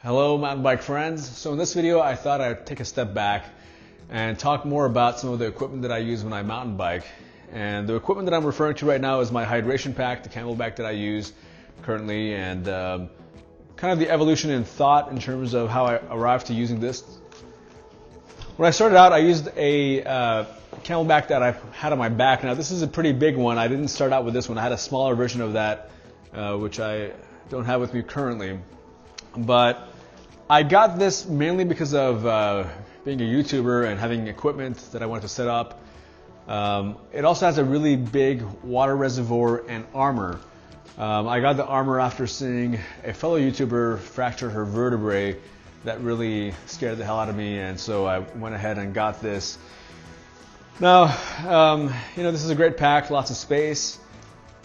Hello mountain bike friends. So in this video I thought I'd take a step back and talk more about some of the equipment that I use when I mountain bike. And the equipment that I'm referring to right now is my hydration pack, the CamelBak that I use currently, and kind of the evolution in thought in terms of how I arrived to using this. When I started out I used a CamelBak that I had on my back. Now this is a pretty big one. I didn't start out with this one. I had a smaller version of that which I don't have with me currently. But I got this mainly because of being a YouTuber and having equipment that I wanted to set up. It also has a really big water reservoir and armor. I got the armor after seeing a fellow YouTuber fracture her vertebrae. That really scared the hell out of me, and so I went ahead and got this. Now, this is a great pack, lots of space.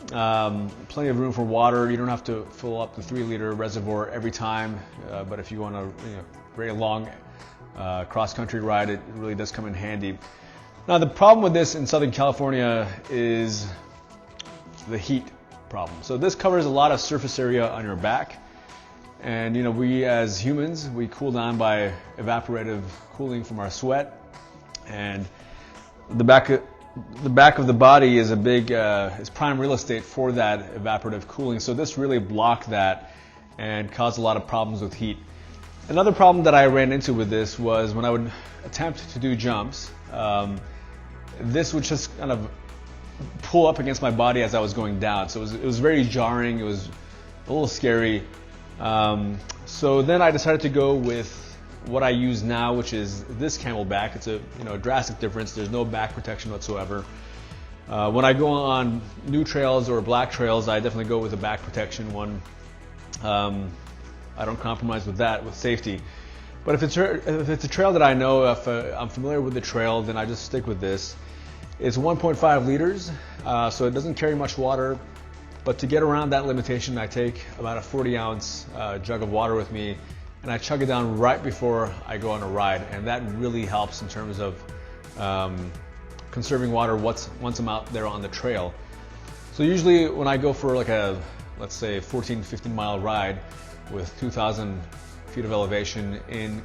Plenty of room for water. You don't have to fill up the 3-liter reservoir every time, but if you want a very long cross-country ride, it really does come in handy. Now the problem with this in Southern California is the heat problem. So this covers a lot of surface area on your back, and we as humans, we cool down by evaporative cooling from our sweat, and the back of the body is is prime real estate for that evaporative cooling. So this really blocked that and caused a lot of problems with heat. Another problem that I ran into with this was when I would attempt to do jumps, this would just kind of pull up against my body as I was going down. So it was very jarring. It was a little scary. So then I decided to go with what I use now, which is this CamelBak. It's a drastic difference. There's no back protection whatsoever. When I go on new trails or black trails, I definitely go with a back protection one. I don't compromise with that, with safety. But if it's a trail that I know, if I'm familiar with the trail, then I just stick with this. It's 1.5 liters, so it doesn't carry much water. But to get around that limitation, I take about a 40-ounce jug of water with me, and I chug it down right before I go on a ride, and that really helps in terms of conserving water once I'm out there on the trail. So usually when I go for like let's say 14-15 mile ride with 2,000 feet of elevation in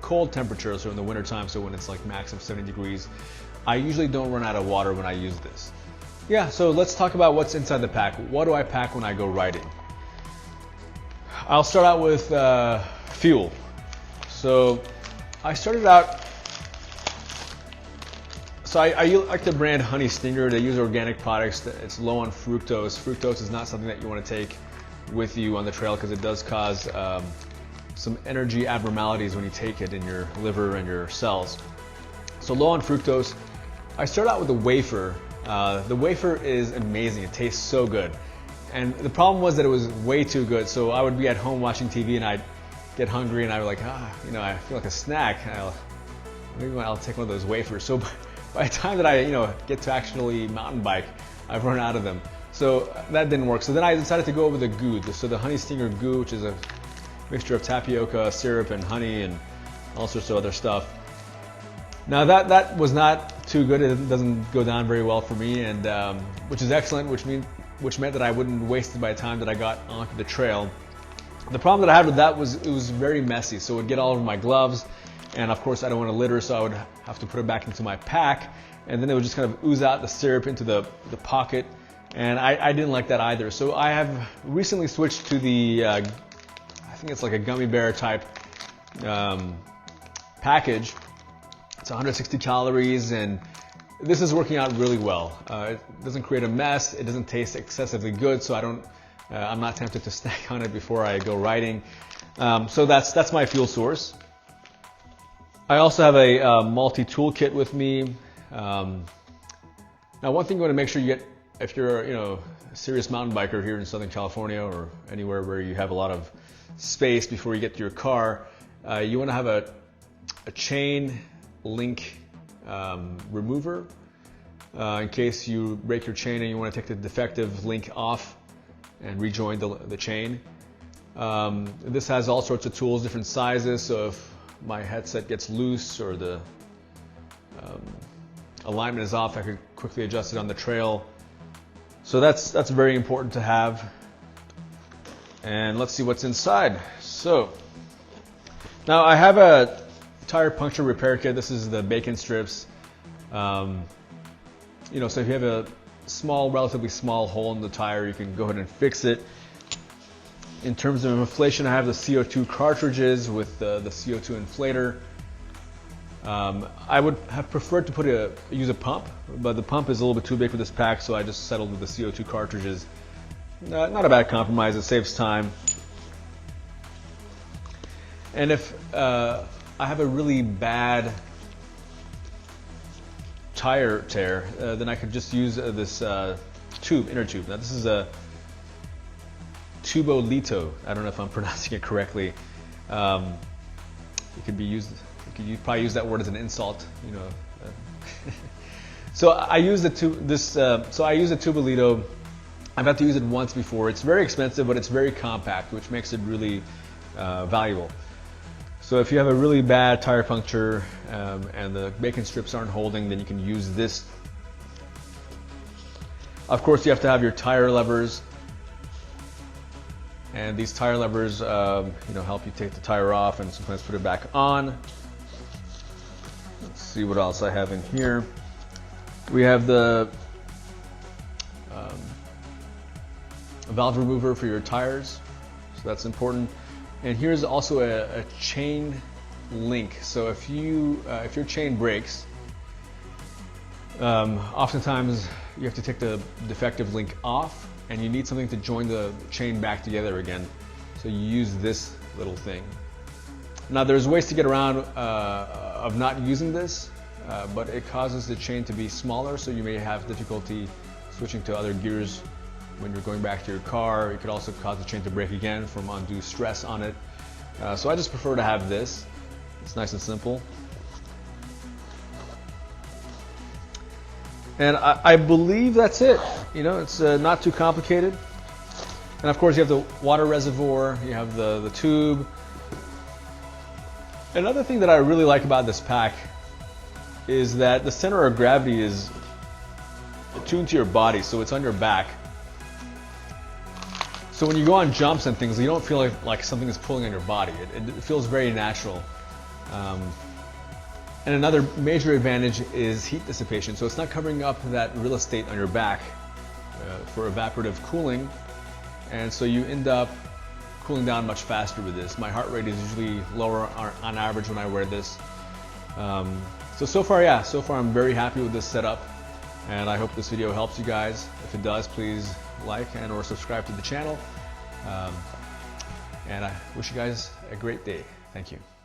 cold temperatures, or in the winter time, so when it's like max of 70 degrees, I usually don't run out of water when I use this. Yeah, so let's talk about what's inside the pack. What do I pack when I go riding? I'll start out with fuel. So I started out, I like the brand Honey Stinger. They use organic products. It's low on fructose. Fructose is not something that you want to take with you on the trail because it does cause some energy abnormalities when you take it in your liver and your cells. So low on fructose. I started out with a wafer. The wafer is amazing. It tastes so good. And the problem was that it was way too good. So I would be at home watching TV and I'd get hungry and I would I feel like a snack. Maybe I'll take one of those wafers. So by the time that I get to actually mountain bike, I've run out of them. So that didn't work. So then I decided to go over the goo. So the Honey Stinger goo, which is a mixture of tapioca, syrup, and honey, and all sorts of other stuff. Now that was not too good. It doesn't go down very well for me, and which is excellent, which meant that I wouldn't waste it by the time that I got onto the trail. The problem that I had with that was it was very messy, so it would get all over my gloves, and of course I don't want to litter, so I would have to put it back into my pack, and then it would just kind of ooze out the syrup into the pocket, and I didn't like that either. So I have recently switched to the, I think it's like a gummy bear type package. It's 160 calories, and this is working out really well. It doesn't create a mess. It doesn't taste excessively good, so I'm not tempted to snack on it before I go riding. So that's my fuel source. I also have a multi-tool kit with me. Now, one thing you want to make sure you get, if you're a serious mountain biker here in Southern California or anywhere where you have a lot of space before you get to your car, you want to have a chain link remover in case you break your chain and you want to take the defective link off and rejoin the chain. This has all sorts of tools, different sizes, so if my headset gets loose or the alignment is off, I could quickly adjust it on the trail. So that's very important to have. And let's see what's inside. So Now I have a tire puncture repair kit. This is the bacon strips. You know, so if you have a relatively small hole in the tire, you can go ahead and fix it. In terms of inflation, I have the CO2 cartridges with the CO2 inflator. I would have preferred to use a pump, but the pump is a little bit too big for this pack, so I just settled with the CO2 cartridges. Not a bad compromise, it saves time. And if I have a really bad tire tear, then I could just use this inner tube. Now this is a Tubolito. I don't know if I'm pronouncing it correctly. It could be used. You probably use that word as an insult, you know. So I use the Tubolito. I've had to use it once before. It's very expensive, but it's very compact, which makes it really valuable. So if you have a really bad tire puncture and the bacon strips aren't holding, then you can use this. Of course, you have to have your tire levers, and these tire levers, you know, help you take the tire off and sometimes put it back on. Let's see what else I have in here. We have the valve remover for your tires, so that's important. And here's also a chain link. So if your chain breaks, oftentimes you have to take the defective link off, and you need something to join the chain back together again. So you use this little thing. Now there's ways to get around of not using this, but it causes the chain to be smaller, so you may have difficulty switching to other gears when you're going back to your car. It could also cause the chain to break again from undue stress on it. So I just prefer to have this. It's nice and simple. And I believe that's it. You know, it's not too complicated. And of course you have the water reservoir, you have the tube. Another thing that I really like about this pack is that the center of gravity is attuned to your body, so it's on your back. So when you go on jumps and things, you don't feel like something is pulling on your body. It feels very natural. And another major advantage is heat dissipation. So it's not covering up that real estate on your back for evaporative cooling. And so you end up cooling down much faster with this. My heart rate is usually lower on average when I wear this. So far I'm very happy with this setup. And I hope this video helps you guys. If it does, please like and or subscribe to the channel. And I wish you guys a great day. Thank you.